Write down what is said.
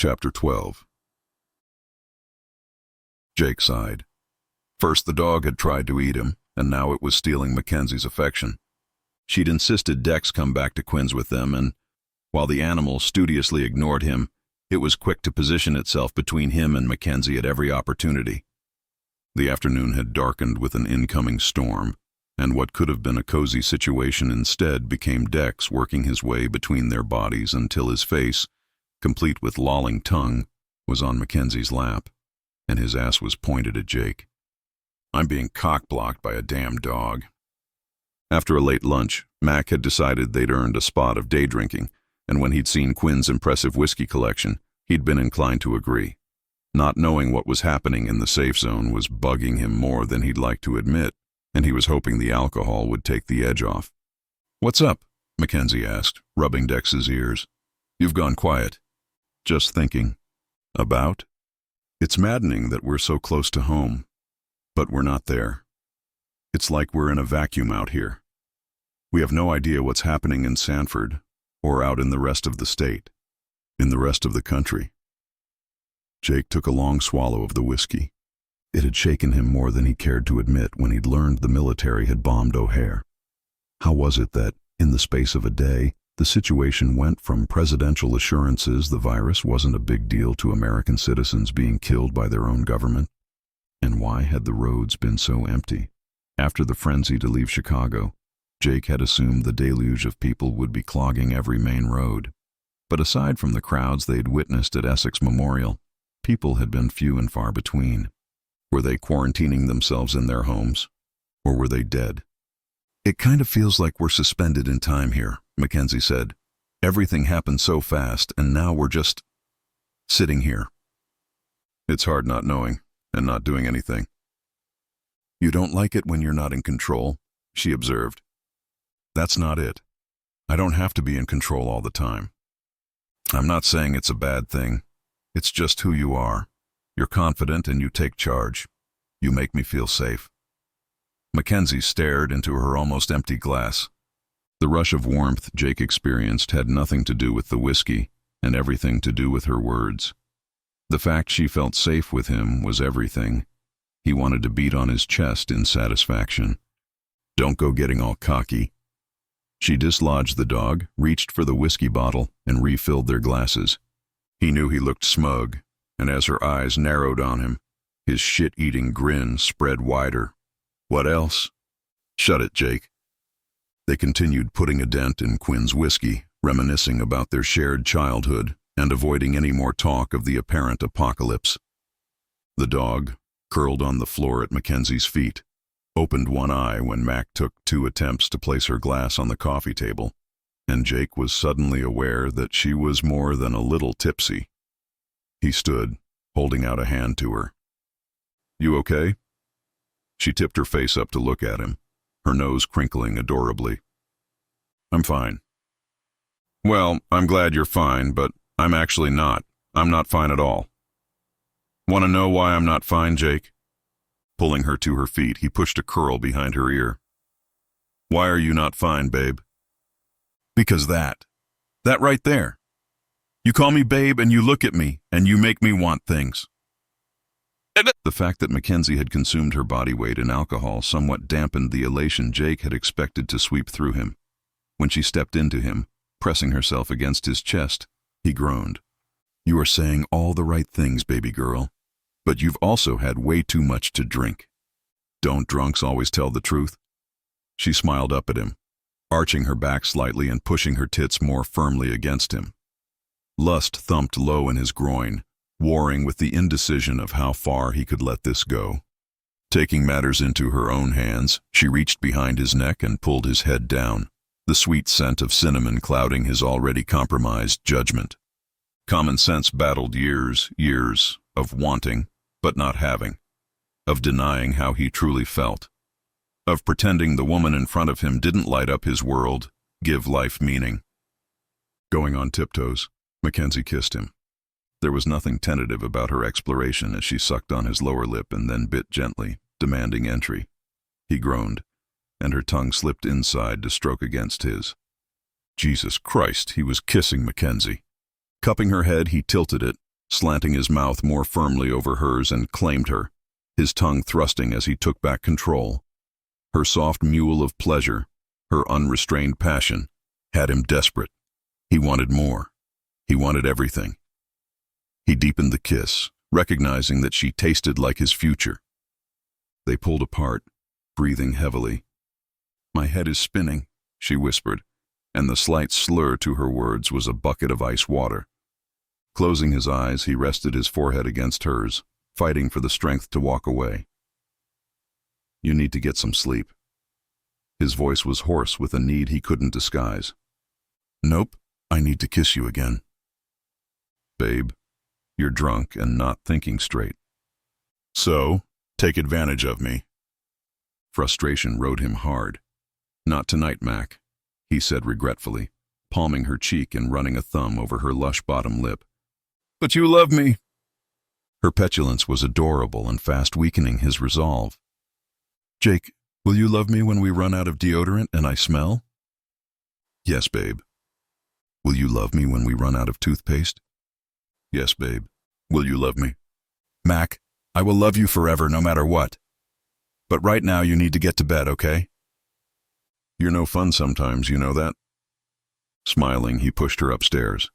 Chapter 12. Jake sighed. First the dog had tried to eat him, and now it was stealing Mackenzie's affection. She'd insisted Dex come back to Quinn's with them, and while the animal studiously ignored him, it was quick to position itself between him and Mackenzie at every opportunity. The afternoon had darkened with an incoming storm, and what could have been a cozy situation instead became Dex working his way between their bodies until his face, complete with lolling tongue, was on Mackenzie's lap, and his ass was pointed at Jake. I'm being cock-blocked by a damn dog. After a late lunch, Mac had decided they'd earned a spot of day drinking, and when he'd seen Quinn's impressive whiskey collection, he'd been inclined to agree. Not knowing what was happening in the safe zone was bugging him more than he'd like to admit, and he was hoping the alcohol would take the edge off. "What's up?" Mackenzie asked, rubbing Dex's ears. "You've gone quiet." "Just thinking." "About?" "It's maddening that we're so close to home, but we're not there. It's like we're in a vacuum out here. We have no idea what's happening in Sanford, or out in the rest of the state, in the rest of the country." Jake took a long swallow of the whiskey. It had shaken him more than he cared to admit when he'd learned the military had bombed O'Hare. How was it that, in the space of a day, the situation went from presidential assurances the virus wasn't a big deal to American citizens being killed by their own government? And why had the roads been so empty? After the frenzy to leave Chicago, Jake had assumed the deluge of people would be clogging every main road. But aside from the crowds they'd witnessed at Essex Memorial, people had been few and far between. Were they quarantining themselves in their homes? Or were they dead? "It kind of feels like we're suspended in time here," Mackenzie said. "Everything happened so fast, and now we're just sitting here." "It's hard not knowing, and not doing anything." "You don't like it when you're not in control," she observed. "That's not it. I don't have to be in control all the time. I'm not saying it's a bad thing. It's just who you are. You're confident and you take charge. You make me feel safe." Mackenzie stared into her almost empty glass. The rush of warmth Jake experienced had nothing to do with the whiskey, and everything to do with her words. The fact she felt safe with him was everything. He wanted to beat on his chest in satisfaction. "Don't go getting all cocky." She dislodged the dog, reached for the whiskey bottle, and refilled their glasses. He knew he looked smug, and as her eyes narrowed on him, his shit-eating grin spread wider. "What else?" "Shut it, Jake." They continued putting a dent in Quinn's whiskey, reminiscing about their shared childhood and avoiding any more talk of the apparent apocalypse. The dog, curled on the floor at Mackenzie's feet, opened one eye when Mac took 2 attempts to place her glass on the coffee table, and Jake was suddenly aware that she was more than a little tipsy. He stood, holding out a hand to her. "You okay?" She tipped her face up to look at him, her nose crinkling adorably. "I'm fine." "Well, I'm glad you're fine, but I'm actually not. I'm not fine at all." "Want to know why I'm not fine, Jake?" Pulling her to her feet, he pushed a curl behind her ear. "Why are you not fine, babe?" "Because that right there. You call me babe and you look at me and you make me want things." The fact that Mackenzie had consumed her body weight in alcohol somewhat dampened the elation Jake had expected to sweep through him. When she stepped into him, pressing herself against his chest, he groaned. "You are saying all the right things, baby girl, but you've also had way too much to drink. Don't drunks always tell the truth?" She smiled up at him, arching her back slightly and pushing her tits more firmly against him. Lust thumped low in his groin, warring with the indecision of how far he could let this go. Taking matters into her own hands, she reached behind his neck and pulled his head down, the sweet scent of cinnamon clouding his already compromised judgment. Common sense battled years of wanting, but not having, of denying how he truly felt, of pretending the woman in front of him didn't light up his world, give life meaning. Going on tiptoes, Mackenzie kissed him. There was nothing tentative about her exploration as she sucked on his lower lip and then bit gently, demanding entry. He groaned, and her tongue slipped inside to stroke against his. Jesus Christ, he was kissing Mackenzie. Cupping her head, he tilted it, slanting his mouth more firmly over hers, and claimed her, his tongue thrusting as he took back control. Her soft mule of pleasure, her unrestrained passion, had him desperate. He wanted more. He wanted everything. He deepened the kiss, recognizing that she tasted like his future. They pulled apart, breathing heavily. "My head is spinning," she whispered, and the slight slur to her words was a bucket of ice water. Closing his eyes, he rested his forehead against hers, fighting for the strength to walk away. "You need to get some sleep." His voice was hoarse with a need he couldn't disguise. "Nope, I need to kiss you again." "Babe, you're drunk and not thinking straight. So, take advantage of me." Frustration rode him hard. "Not tonight, Mac," he said regretfully, palming her cheek and running a thumb over her lush bottom lip. "But you love me." Her petulance was adorable and fast weakening his resolve. "Jake, will you love me when we run out of deodorant and I smell?" "Yes, babe." "Will you love me when we run out of toothpaste?" "Yes, babe. Will you love me?" "Mac, I will love you forever no matter what. But right now you need to get to bed, okay?" "You're no fun sometimes, you know that?" Smiling, he pushed her upstairs.